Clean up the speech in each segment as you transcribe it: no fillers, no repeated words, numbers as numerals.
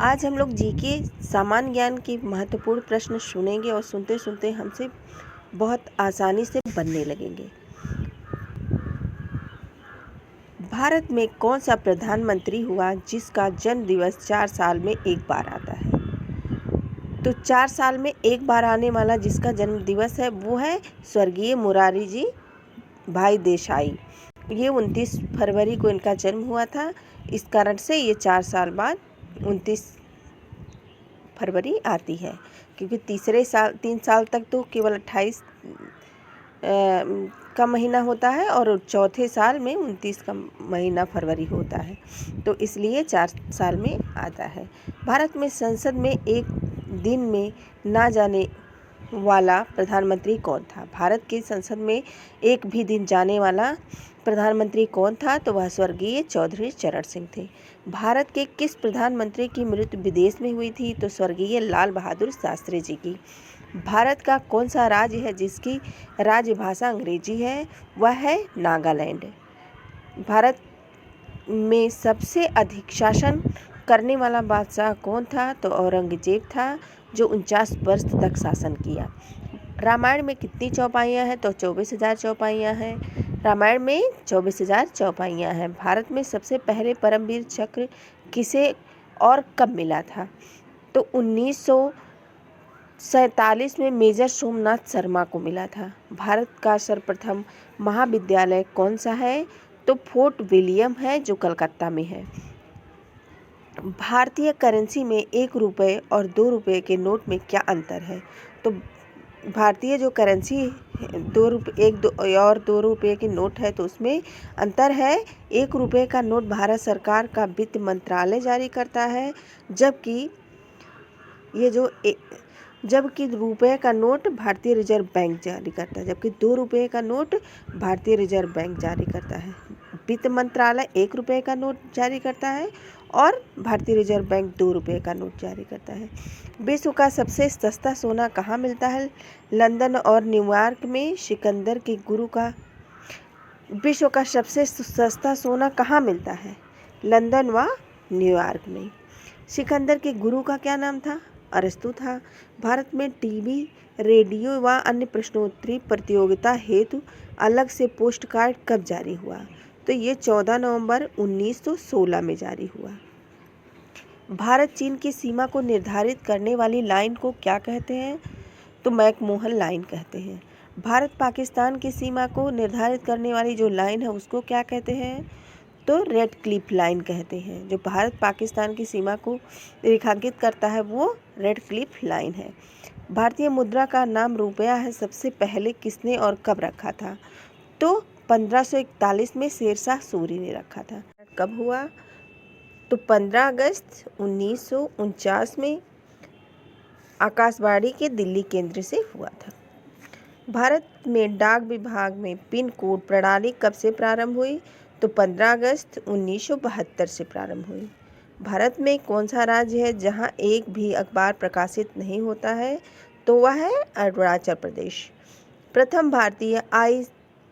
आज हम लोग जीके सामान्य ज्ञान के महत्वपूर्ण प्रश्न सुनेंगे और सुनते सुनते हमसे बहुत आसानी से बनने लगेंगे। भारत में कौन सा प्रधानमंत्री हुआ जिसका जन्म दिवस 4 साल में एक बार आता है? तो 4 साल में एक बार आने वाला जिसका जन्म दिवस है वो है स्वर्गीय मोरारजी जी भाई देसाई। ये 29 फरवरी को इनका जन्म हुआ था। इस कारण से ये 4 साल बाद 29 फरवरी आती है, क्योंकि 3 साल तक तो केवल 28 का महीना होता है और चौथे साल में 29 का महीना फरवरी होता है, तो इसलिए 4 साल में आता है। भारत में संसद में एक दिन में ना जाने वाला प्रधानमंत्री कौन था? भारत की संसद में एक भी दिन जाने वाला प्रधानमंत्री कौन था? तो वह स्वर्गीय चौधरी चरण सिंह थे। भारत के किस प्रधानमंत्री की मृत्यु विदेश में हुई थी? तो स्वर्गीय लाल बहादुर शास्त्री जी की। भारत का कौन सा राज्य है जिसकी राजभाषा अंग्रेजी है? वह है नागालैंड। भारत में सबसे अधिक शासन करने वाला बादशाह कौन था? तो औरंगजेब था, जो 49 वर्ष तक शासन किया। रामायण में कितनी चौपाइयाँ हैं? तो 24,000 चौपाइयाँ हैं। रामायण में 24,000 चौपाइयाँ हैं। भारत में सबसे पहले परमवीर चक्र किसे और कब मिला था? तो 1947 में मेजर सोमनाथ शर्मा को मिला था। भारत का सर्वप्रथम महाविद्यालय कौन सा है? तो फोर्ट विलियम है, जो कलकत्ता में है। भारतीय करेंसी में 1 रुपये और 2 रुपये के नोट में क्या अंतर है? तो भारतीय जो करेंसी 2 रुपये के नोट है, तो उसमें अंतर है। 1 रुपये का नोट भारत सरकार का वित्त मंत्रालय जारी करता है, जबकि रुपये का नोट भारतीय रिजर्व बैंक जारी करता है, जबकि 2 रुपये का नोट भारतीय रिजर्व बैंक जारी करता है। वित्त मंत्रालय 1 रुपये का नोट जारी करता है और भारतीय रिजर्व बैंक 2 रुपये का नोट जारी करता है। विश्व का सबसे सस्ता सोना कहाँ मिलता है? लंदन और न्यूयॉर्क में। सिकंदर के गुरु का विश्व का सबसे सस्ता सोना कहाँ मिलता है? लंदन व न्यूयॉर्क में। सिकंदर के गुरु का क्या नाम था? अरस्तु था। भारत में टीवी, रेडियो व अन्य प्रश्नोत्तरी प्रतियोगिता हेतु अलग से पोस्ट कार्ड कब जारी हुआ? तो ये 14 नवंबर 1916 में जारी हुआ। भारत चीन की सीमा को निर्धारित करने वाली लाइन को क्या कहते हैं? तो मैकमोहन लाइन कहते हैं। भारत पाकिस्तान की सीमा को निर्धारित करने वाली जो लाइन है उसको क्या कहते हैं? तो रेड क्लिफ लाइन कहते हैं। जो भारत पाकिस्तान की सीमा को रेखांकित करता है वो रेड क्लिफ लाइन है। भारतीय मुद्रा का नाम रुपया है, सबसे पहले किसने और कब रखा था? तो 1541 में शेरशाह सूरी ने रखा था। कब हुआ? तो 15 अगस्त 1949 में आकाशवाणी के दिल्ली केंद्र से हुआ था। भारत में डाक विभाग में पिन कोड प्रणाली कब से प्रारंभ हुई? तो 15 अगस्त 1972 से प्रारंभ हुई। भारत में कौन सा राज्य है जहां एक भी अखबार प्रकाशित नहीं होता है? तो वह है अरुणाचल प्रदेश। प्रथम भारतीय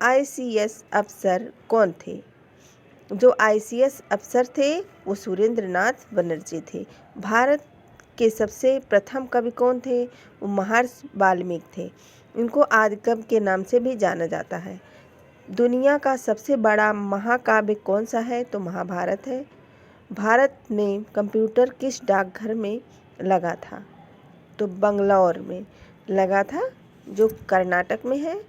ICS अफसर कौन थे? जो ICS अफसर थे वो सुरेंद्र नाथ बनर्जी थे। भारत के सबसे प्रथम कवि कौन थे? वो महर्षि वाल्मीकि थे। इनको आदिकवि के नाम से भी जाना जाता है। दुनिया का सबसे बड़ा महाकाव्य कौन सा है? तो महाभारत है। भारत में कंप्यूटर किस डाकघर में लगा था? तो बंगलौर में लगा था, जो कर्नाटक में है।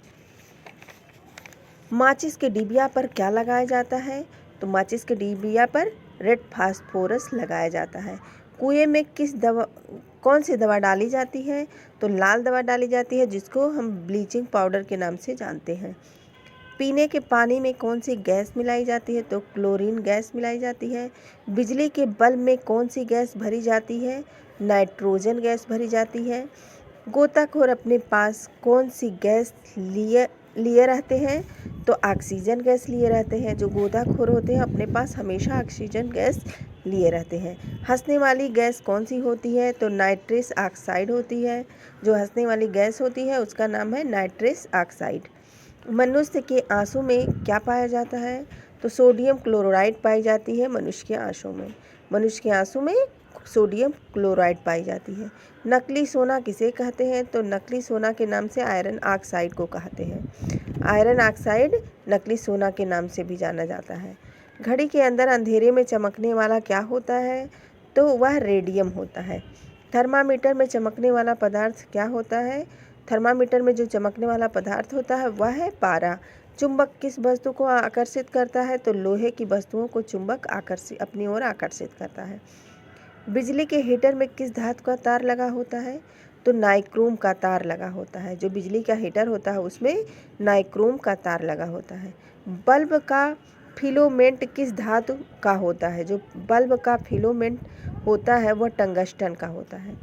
माचिस के डिबिया पर क्या लगाया जाता है? तो माचिस के डिबिया पर रेड फास्फोरस लगाया जाता है। कुएं में कौन सी दवा डाली जाती है? तो लाल दवा डाली जाती है, जिसको हम ब्लीचिंग पाउडर के नाम से जानते हैं। पीने के पानी में कौन सी गैस मिलाई जाती है? तो क्लोरीन गैस मिलाई जाती है। बिजली के बल्ब में कौन सी गैस भरी जाती है? नाइट्रोजन गैस भरी जाती है। गोताखोर अपने पास कौन सी गैस लिए रहते हैं? तो ऑक्सीजन गैस लिए रहते हैं। जो गोताखोर होते हैं अपने पास हमेशा ऑक्सीजन गैस लिए रहते हैं। हंसने वाली गैस कौन सी होती है? तो नाइट्रस ऑक्साइड होती है। जो हंसने वाली गैस होती है उसका नाम है नाइट्रस ऑक्साइड। मनुष्य के आंसू में क्या पाया जाता है? तो सोडियम क्लोराइड पाई जाती है मनुष्य के आंसू में। मनुष्य के आंसू में सोडियम क्लोराइड पाई जाती है। नकली सोना किसे कहते हैं? तो नकली सोना के नाम से आयरन ऑक्साइड को कहते हैं। आयरन ऑक्साइड नकली सोना के नाम से भी जाना जाता है। घड़ी के अंदर अंधेरे में चमकने वाला क्या होता है? तो वह रेडियम होता है। थर्मामीटर में चमकने वाला पदार्थ क्या होता है? थर्मामीटर में जो चमकने वाला पदार्थ होता है वह है पारा। चुंबक किस वस्तु को आकर्षित करता है? तो लोहे की वस्तुओं को चुंबक अपनी ओर आकर्षित करता है। बिजली के हीटर में किस धातु का तार लगा होता है? तो नाइक्रोम का तार लगा होता है। जो बिजली का हीटर होता है उसमें नाइक्रोम का तार लगा होता है। बल्ब का फिलामेंट किस धातु का होता है? जो बल्ब का फिलामेंट होता है वह टंगस्टन का होता है।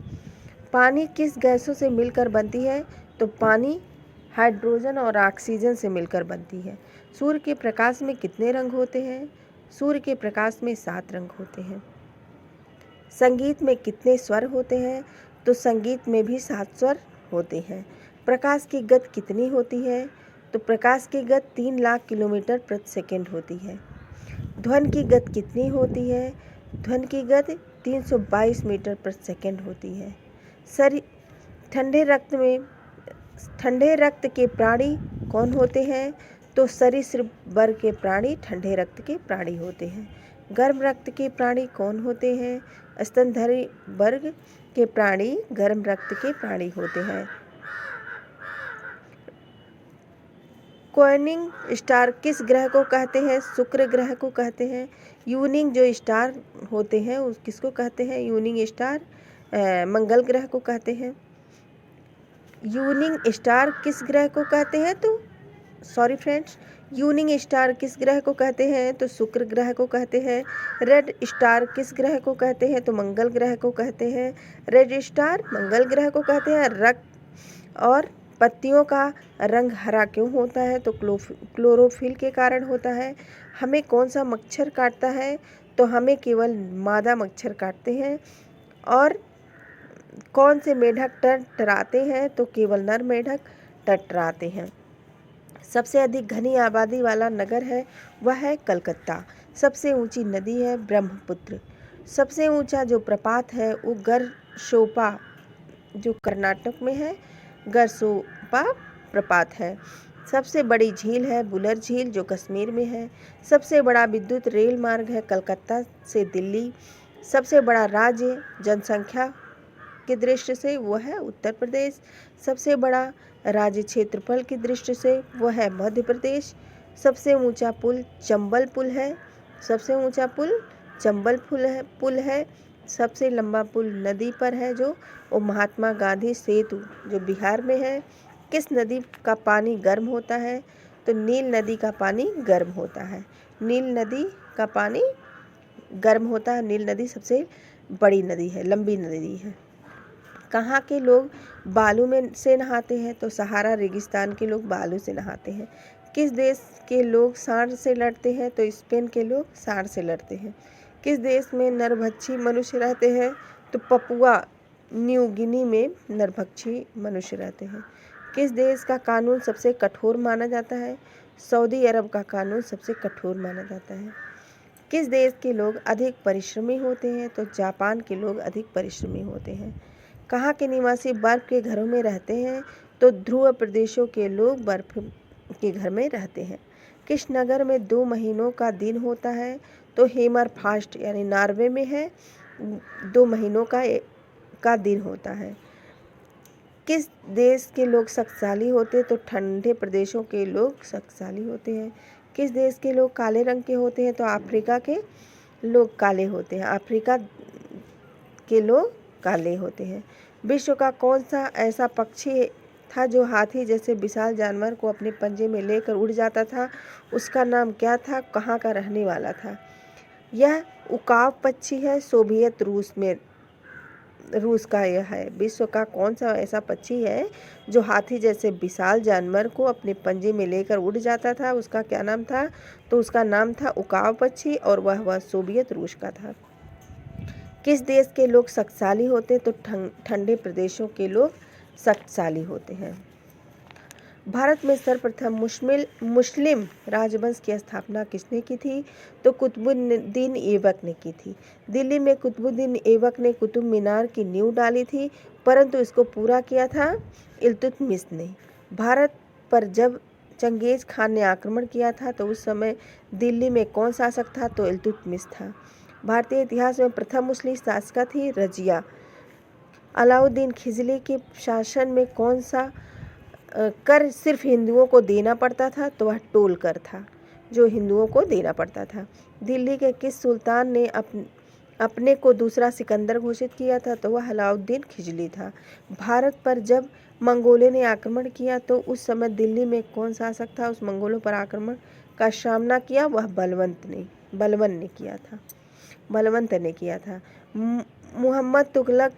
पानी किस गैसों से मिलकर बनती है? तो पानी हाइड्रोजन और ऑक्सीजन से मिलकर बनती है। सूर्य के प्रकाश में कितने रंग होते हैं? सूर्य के प्रकाश में 7 रंग होते हैं। संगीत में कितने स्वर होते हैं? तो संगीत में भी 7 स्वर होते हैं। प्रकाश की गति कितनी होती है? तो प्रकाश की गति 3 लाख किलोमीटर प्रति सेकंड होती है। ध्वनि की गति कितनी होती है? ध्वनि की गति 322 मीटर प्रति सेकंड होती है। ठंडे रक्त के प्राणी कौन होते हैं? तो सरीसृप वर्ग के प्राणी ठंडे रक्त के प्राणी होते हैं। गर्म रक्त के प्राणी कौन होते हैं? स्तनधारी वर्ग के प्राणी गर्म रक्त के प्राणी होते हैं। कॉर्निंग स्टार किस ग्रह को कहते हैं? शुक्र ग्रह को कहते हैं। यूनिंग जो स्टार होते हैं उस किसको कहते हैं? यूनिंग स्टार मंगल ग्रह को कहते हैं। यूनिंग स्टार किस ग्रह को कहते हैं? तो सॉरी फ्रेंड्स, यूनिंग स्टार किस ग्रह को कहते हैं? तो शुक्र ग्रह को कहते हैं। रेड स्टार किस ग्रह को कहते हैं? तो मंगल ग्रह को कहते हैं। रेड स्टार मंगल ग्रह को कहते हैं। रक्त और पत्तियों का रंग हरा क्यों होता है? तो क्लोरोफिल के कारण होता है। हमें कौन सा मच्छर काटता है? तो हमें केवल मादा मच्छर काटते हैं। और कौन से मेढक टटराते हैं? तो केवल नर मेढक टटराते हैं। सबसे अधिक घनी आबादी वाला नगर है वह है कलकत्ता। सबसे ऊंची नदी है ब्रह्मपुत्र। सबसे ऊंचा जो प्रपात है वो गरसोपा जो कर्नाटक में है, गरसोपा प्रपात है। सबसे बड़ी झील है बुलर झील जो कश्मीर में है। सबसे बड़ा विद्युत रेल मार्ग है कलकत्ता से दिल्ली। सबसे बड़ा राज्य जनसंख्या की दृष्टि से वो है उत्तर प्रदेश। सबसे बड़ा राज्य क्षेत्रफल की दृष्टि से वो है मध्य प्रदेश। सबसे ऊंचा पुल चंबल पुल है। सबसे ऊंचा पुल चंबल पुल है। सबसे लंबा पुल नदी पर है जो वो महात्मा गांधी सेतु जो बिहार में है। किस नदी का पानी गर्म होता है? तो नील नदी का पानी गर्म होता है। नील नदी का पानी गर्म होता है। नील नदी सबसे बड़ी नदी है, लंबी नदी है। कहाँ के लोग बालू में से नहाते हैं? तो सहारा रेगिस्तान के लोग बालू से नहाते हैं। किस देश के लोग सांड से लड़ते हैं? तो स्पेन के लोग सांड से लड़ते हैं। किस देश में नरभक्षी मनुष्य रहते हैं? तो पपुआ न्यू गिनी में नरभक्षी मनुष्य रहते हैं। किस देश का कानून सबसे कठोर माना जाता है? सऊदी अरब का कानून सबसे कठोर माना जाता है। किस देश के लोग अधिक परिश्रमी होते हैं? तो जापान के लोग अधिक परिश्रमी होते हैं। कहाँ के निवासी बर्फ़ के घरों में रहते हैं? तो ध्रुव प्रदेशों के लोग बर्फ़ के घर में रहते हैं। किस नगर में 2 महीनों का दिन होता है? तो हेमरफास्ट यानी नॉर्वे में है। 2 महीनों का दिन होता है। किस देश के लोग शक्तिशाली होते हैं? तो ठंडे प्रदेशों के लोग शक्तिशाली होते हैं। किस देश के लोग काले रंग के होते हैं? तो अफ्रीका के लोग काले होते हैं। अफ्रीका के लोग काले होते हैं। विश्व का कौन सा ऐसा पक्षी था जो हाथी जैसे विशाल जानवर को अपने पंजे में लेकर उड़ जाता था? उसका नाम क्या था? कहाँ का रहने वाला था? यह उकाव पक्षी है। सोवियत रूस का यह है। विश्व का कौन सा ऐसा पक्षी है जो हाथी जैसे विशाल जानवर को अपने पंजे में लेकर उड़ जाता था? उसका क्या नाम था? तो उसका नाम था उकाव पक्षी और वह सोवियत रूस का था। किस देश के लोग शक्तिशाली होते हैं? तो ठंडे प्रदेशों के लोग शक्तिशाली होते हैं। भारत में सर्वप्रथम मुस्लिम राजवंश की स्थापना किसने की थी? तो कुतुबुद्दीन ऐबक ने की थी। दिल्ली में कुतुबुद्दीन ऐबक ने कुतुब मीनार की नींव डाली थी, परंतु इसको पूरा किया था इल्तुतमिश ने। भारत पर जब चंगेज खान ने आक्रमण किया था तो उस समय दिल्ली में कौन शासक था? तो इल्तुतमिश था। भारतीय इतिहास में प्रथम मुस्लिम शासिका थी रजिया। अलाउद्दीन खिलजी के शासन में कौन सा कर सिर्फ हिंदुओं को देना पड़ता था? तो वह टोल कर था, जो हिंदुओं को देना पड़ता था। दिल्ली के किस सुल्तान ने अपने को दूसरा सिकंदर घोषित किया था? तो वह अलाउद्दीन खिलजी था। भारत पर जब मंगोलों ने आक्रमण किया तो उस समय दिल्ली में कौन शासक था? उस मंगोलों पर आक्रमण का सामना किया वह बलवंत ने किया था। मोहम्मद तुगलक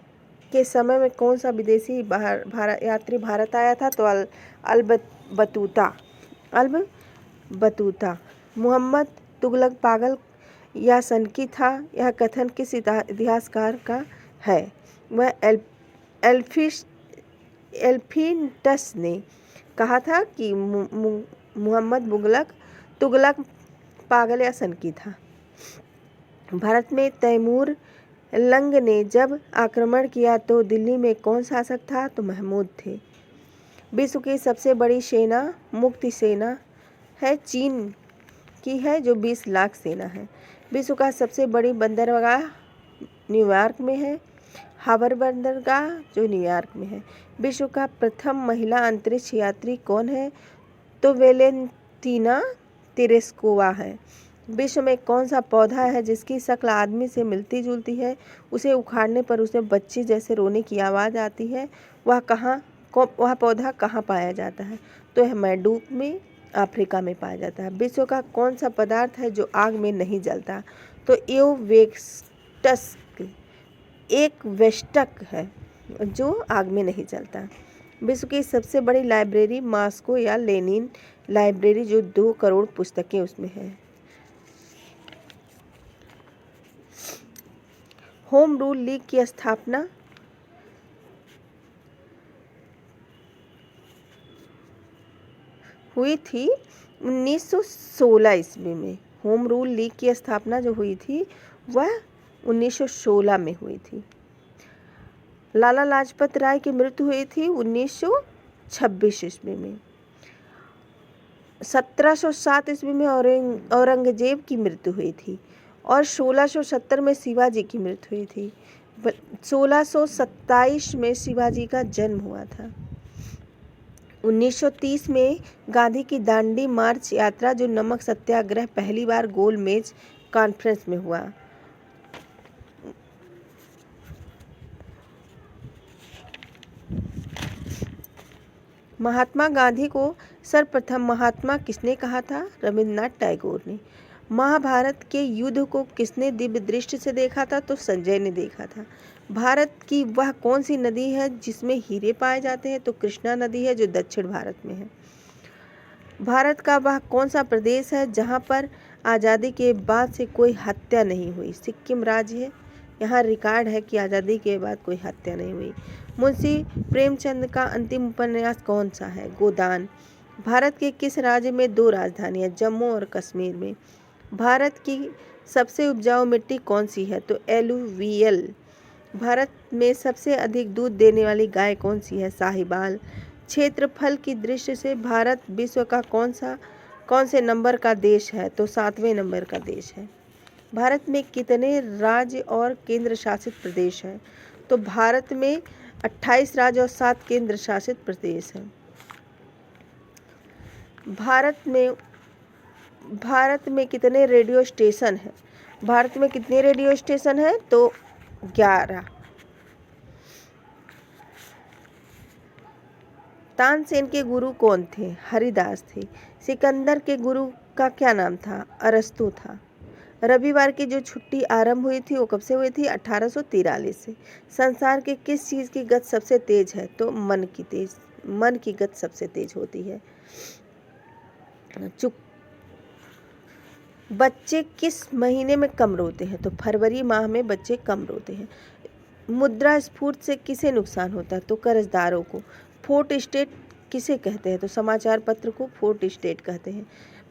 के समय में कौन सा विदेशी यात्री भारत आया था? तो अल बतूता। मोहम्मद तुगलक पागल या सनकी था? यह कथन किस इतिहासकार का है? वह एल्फिनटस ने कहा था कि मोहम्मद तुगलक पागल या सनकी था। भारत में तैमूर लंग ने जब आक्रमण किया तो दिल्ली में कौन शासक था? तो महमूद थे। विश्व की सबसे बड़ी सेना मुक्ति सेना है, चीन की है, जो 20 लाख सेना है। विश्व का सबसे बड़ी बंदरगाह न्यूयॉर्क में है, हार्बर बंदरगाह, जो न्यूयॉर्क में है। विश्व का प्रथम महिला अंतरिक्ष यात्री कौन है? तो वेलेंतीना तेरेस्कोवा है। विश्व में कौन सा पौधा है जिसकी शक्ल आदमी से मिलती जुलती है? उसे उखाड़ने पर उसे बच्चे जैसे रोने की आवाज़ आती है। वह पौधा कहाँ पाया जाता है? तो यह मैडूक में अफ्रीका में पाया जाता है। विश्व का कौन सा पदार्थ है जो आग में नहीं जलता? तो एक वेस्टक है जो आग में नहीं जलता। विश्व की सबसे बड़ी लाइब्रेरी मॉस्को या लेनिन लाइब्रेरी, जो 2 करोड़ पुस्तकें उसमें है। होम रूल लीग की स्थापना हुई थी 1916 ईस्वी में। होम रूल लीग की स्थापना जो हुई थी वह 1916 में हुई थी। लाला लाजपत राय की मृत्यु हुई थी 1926 ईस्वी में। 1707 ईस्वी में औरंगजेब की मृत्यु हुई थी और 1670 में शिवाजी की मृत्यु हुई थी। 1627 में शिवाजी का जन्म हुआ था। 1930 में गांधी की दांडी मार्च यात्रा, जो नमक सत्याग्रह, पहली बार गोल मेज कॉन्फ्रेंस में हुआ। महात्मा गांधी को सर्वप्रथम महात्मा किसने कहा था? रविंद्रनाथ टैगोर ने। महाभारत के युद्ध को किसने दिव्य दृष्टि से देखा था? तो संजय ने देखा था। भारत की वह कौन सी नदी है जिसमें हीरे पाए जाते हैं? तो कृष्णा नदी है, जो दक्षिण भारत में है। भारत का वह कौन सा प्रदेश है जहां पर आज़ादी के बाद से कोई हत्या नहीं हुई? सिक्किम राज्य है। यहाँ रिकॉर्ड है कि आज़ादी के बाद कोई हत्या नहीं हुई। मुंशी प्रेमचंद का अंतिम उपन्यास कौन सा है? गोदान। भारत के किस राज्य में 2 राजधानियाँ? जम्मू और कश्मीर में। भारत की सबसे उपजाऊ मिट्टी कौन सी है? तो एलुवियल। भारत में सबसे अधिक दूध देने वाली गाय कौन सी है? साहिवाल। क्षेत्रफल की दृष्टि से भारत विश्व का कौन से नंबर का देश है? तो 7वें नंबर का देश है। भारत में कितने राज्य और केंद्र शासित प्रदेश हैं? तो भारत में 28 राज्य और 7 केंद्र शासित प्रदेश हैं। भारत में कितने रेडियो स्टेशन हैं? भारत में कितने रेडियो स्टेशन हैं? तो 11। तानसेन के गुरु कौन थे? हरिदास थे। सिकंदर के गुरु का क्या नाम था? अरस्तु था। रविवार की जो छुट्टी आरंभ हुई थी वो कब से हुई थी? 1843 से। संसार के किस चीज़ की गति सबसे तेज है? तो मन की गति सबसे तेज होती है। बच्चे किस महीने में कम रोते हैं? तो फरवरी माह में बच्चे कम रोते हैं। मुद्रास्फीति से किसे नुकसान होता है? तो कर्जदारों को। फोर्ट स्टेट किसे कहते हैं? तो समाचार पत्र को फोर्थ स्टेट कहते हैं।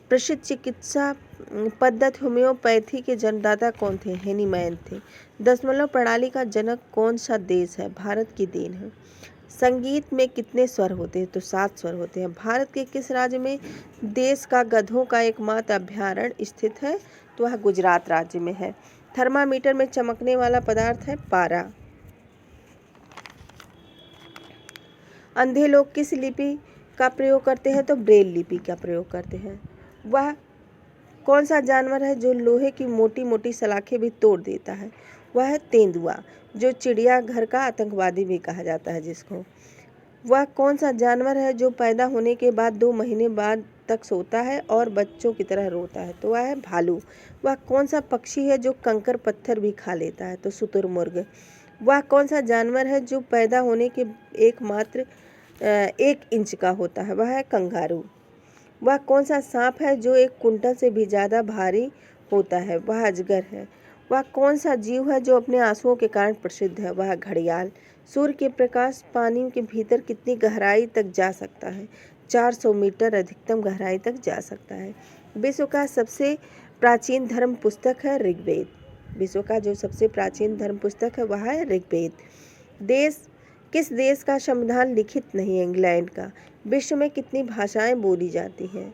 प्रसिद्ध चिकित्सा पद्धति होम्योपैथी के जन्मदाता कौन थे? हेनीमैन थे। दशमलव प्रणाली का जनक कौन सा देश है? भारत की देन है। संगीत में कितने स्वर होते हैं? तो 7 स्वर होते हैं। भारत के किस राज्य में देश का गधों का एकमात्र अभ्यारण्य स्थित है? तो वह गुजरात राज्य में है। थर्मामीटर में चमकने वाला पदार्थ है पारा। अंधे लोग किस लिपि का प्रयोग करते हैं? तो ब्रेल लिपि का प्रयोग करते हैं। वह कौन सा जानवर है जो लोहे की मोटी मोटी सलाखें भी तोड़ देता है? वह है तेंदुआ, जो चिड़ियाघर का आतंकवादी भी कहा जाता है जिसको। वह कौन सा जानवर है जो पैदा होने के बाद 2 महीने बाद तक सोता है और बच्चों की तरह रोता है? तो वह है भालू। वह कौन सा पक्षी है जो कंकर पत्थर भी खा लेता है? तो शुतुरमुर्ग। वह कौन सा जानवर है जो पैदा होने के एकमात्र 1 इंच का होता है? वह है कंगारू। वह कौन सा सांप है जो 1 कुंटल से भी ज़्यादा भारी होता है? वह अजगर है। वह कौन सा जीव है जो अपने आंसुओं के कारण प्रसिद्ध है? वह घड़ियाल। सूर्य के प्रकाश पानी के भीतर कितनी गहराई तक जा सकता है? 400 मीटर अधिकतम गहराई तक जा सकता है। विश्व का सबसे प्राचीन धर्म पुस्तक है ऋग्वेद। विश्व का जो सबसे प्राचीन धर्म पुस्तक है वह है ऋग्वेद। किस देश का संविधान लिखित नहीं है? इंग्लैंड का। विश्व में कितनी भाषाएं बोली जाती हैं?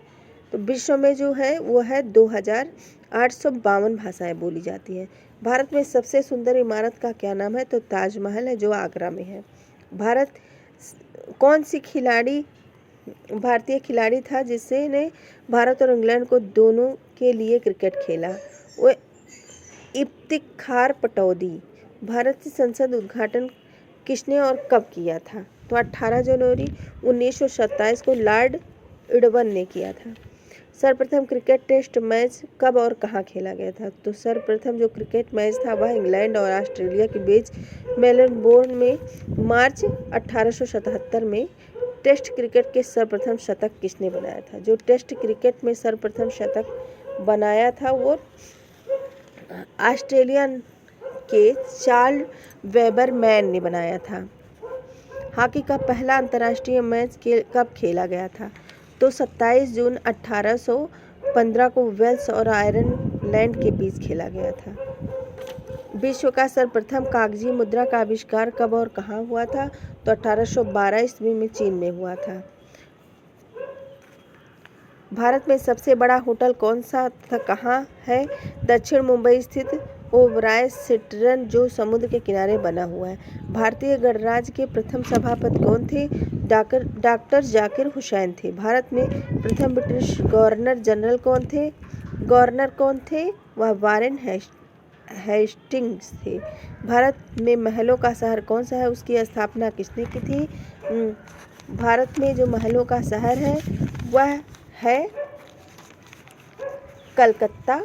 तो विश्व में जो है वो है 2852 भाषाएं बोली जाती हैं। भारत में सबसे सुंदर इमारत का क्या नाम है? तो ताजमहल है जो आगरा में है। कौन सी भारतीय खिलाड़ी था जिसने भारत और इंग्लैंड को दोनों के लिए क्रिकेट खेला? वो इफ्तिखार पटौदी। भारत की संसद उद्घाटन किसने और कब किया था? तो 18 जनवरी 1927 को लॉर्ड इरविन ने किया था। सर्वप्रथम क्रिकेट टेस्ट मैच कब और कहाँ खेला गया था? तो सर्वप्रथम जो क्रिकेट मैच था वह इंग्लैंड और ऑस्ट्रेलिया के बीच मेलबोर्न में मार्च 1877 में। टेस्ट क्रिकेट के सर्वप्रथम शतक किसने बनाया था? जो टेस्ट क्रिकेट में सर्वप्रथम शतक बनाया था वो ऑस्ट्रेलिया के चार्ल्स वेबरमैन ने बनाया था। हॉकी का पहला अंतर्राष्ट्रीय मैच कब खेला गया था? तो 27 जून 1815 को वेल्स और आयरलैंड के बीच खेला गया था। विश्व का सर्वप्रथम कागजी मुद्रा का आविष्कार कब और कहाँ हुआ था? तो 1812 ईस्वी में चीन में हुआ था। भारत में सबसे बड़ा होटल कौन सा तथा कहाँ है? दक्षिण मुंबई स्थित ओबराय सिटरन जो समुद्र के किनारे बना हुआ है। भारतीय गणराज्य के प्रथम सभापति कौन थे? डॉक्टर जाकिर हुसैन थे। भारत में प्रथम ब्रिटिश गवर्नर जनरल कौन थे? वह वारेन हेस्टिंग्स थे। भारत में महलों का शहर कौन सा है? उसकी स्थापना किसने की थी? भारत में जो महलों का शहर है वह है कलकत्ता।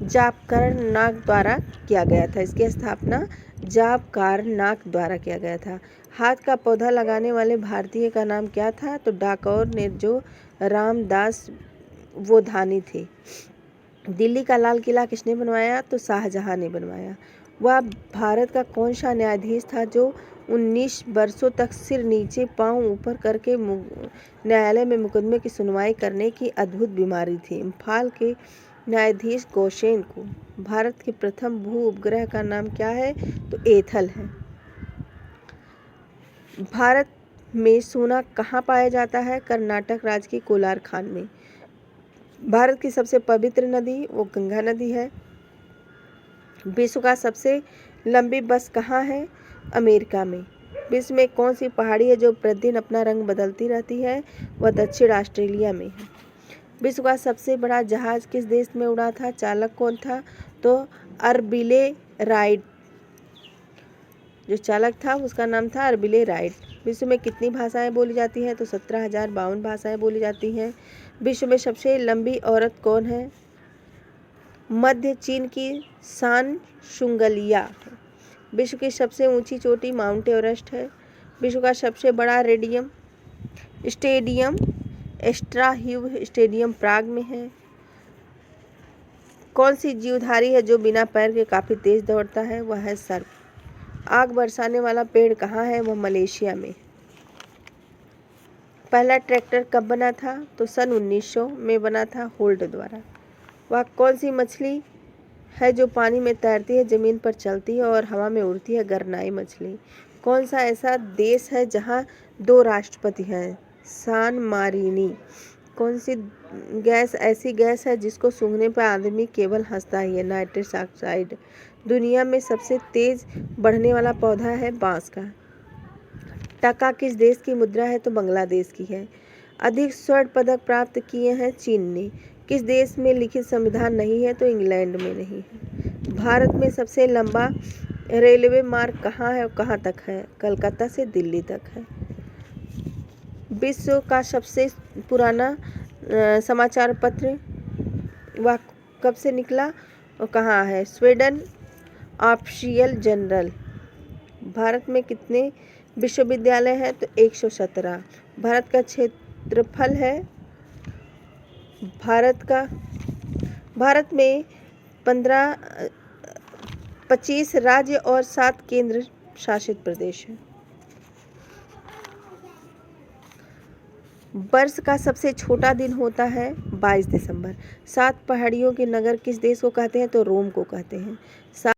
जाबकारनाक द्वारा किया गया था। इसकी स्थापना जाबकारनाक द्वारा किया गया था। हाथ का पौधा लगाने वाले भारतीय का नाम क्या था? तो डाकोर ने जो रामदास वोधानी थे। दिल्ली का लाल किला किसने बनवाया? तो शाहजहां ने बनवाया। वह भारत का कौन सा न्यायाधीश था जो 19 वर्षों तक सिर नीचे पांव ऊपर करके न्यायालय में मुकदमे की सुनवाई करने की अद्भुत बीमारी थी? इम्फाल के न्यायाधीश गोसेन को। भारत के प्रथम भू उपग्रह का नाम क्या है? तो एथल है। भारत में सोना कहाँ पाया जाता है? कर्नाटक राज्य के कोलार खान में। भारत की सबसे पवित्र नदी वो गंगा नदी है। विश्व का सबसे लंबी बस कहाँ है? अमेरिका में। विश्व में कौन सी पहाड़ी है जो प्रतिदिन अपना रंग बदलती रहती है? वह दक्षिण ऑस्ट्रेलिया में है। विश्व का सबसे बड़ा जहाज किस देश में उड़ा था? चालक कौन था? तो अर्बिले राइट। जो चालक था उसका नाम था अर्बिले राइट। विश्व में कितनी भाषाएं बोली जाती हैं? तो 17,052 भाषाएं बोली जाती हैं। विश्व में सबसे लंबी औरत कौन है? मध्य चीन की शान शुंगलिया है। विश्व की सबसे ऊंची चोटी माउंट एवरेस्ट है। विश्व का सबसे बड़ा स्टेडियम एस्ट्राह्यू स्टेडियम प्राग में है। कौन सी जीवधारी है जो बिना पैर के काफ़ी तेज दौड़ता है? वह है सर्प। आग बरसाने वाला पेड़ कहाँ है? वह मलेशिया में। पहला ट्रैक्टर कब बना था? तो सन 1900 में बना था, होल्ट द्वारा। वह कौन सी मछली है जो पानी में तैरती है, ज़मीन पर चलती है और हवा में उड़ती है? गरनाई मछली। कौन सा ऐसा देश है जहाँ 2 राष्ट्रपति हैं? सान मारीनी। कौन सी गैस ऐसी गैस है जिसको सूंघने पर आदमी केवल हंसता ही है? Nitrous oxide. दुनिया में सबसे तेज बढ़ने वाला पौधा है बांस का। टका किस देश की मुद्रा है? तो बांग्लादेश की है। अधिक स्वर्ण पदक प्राप्त किए हैं चीन ने। किस देश में लिखित संविधान नहीं है? तो इंग्लैंड में नहीं है। भारत में सबसे लंबा रेलवे मार्ग कहाँ है और कहाँ तक है? कलकत्ता से दिल्ली तक है। विश्व का सबसे पुराना समाचार पत्र वह कब से निकला और कहाँ है? Sweden official journal. भारत में कितने विश्वविद्यालय हैं? तो 117। भारत का क्षेत्रफल है भारत में 25 राज्य और 7 केंद्र शासित प्रदेश हैं। वर्ष का सबसे छोटा दिन होता है 22 दिसंबर। 7 पहाड़ियों के नगर किस देश को कहते हैं? तो रोम को कहते हैं।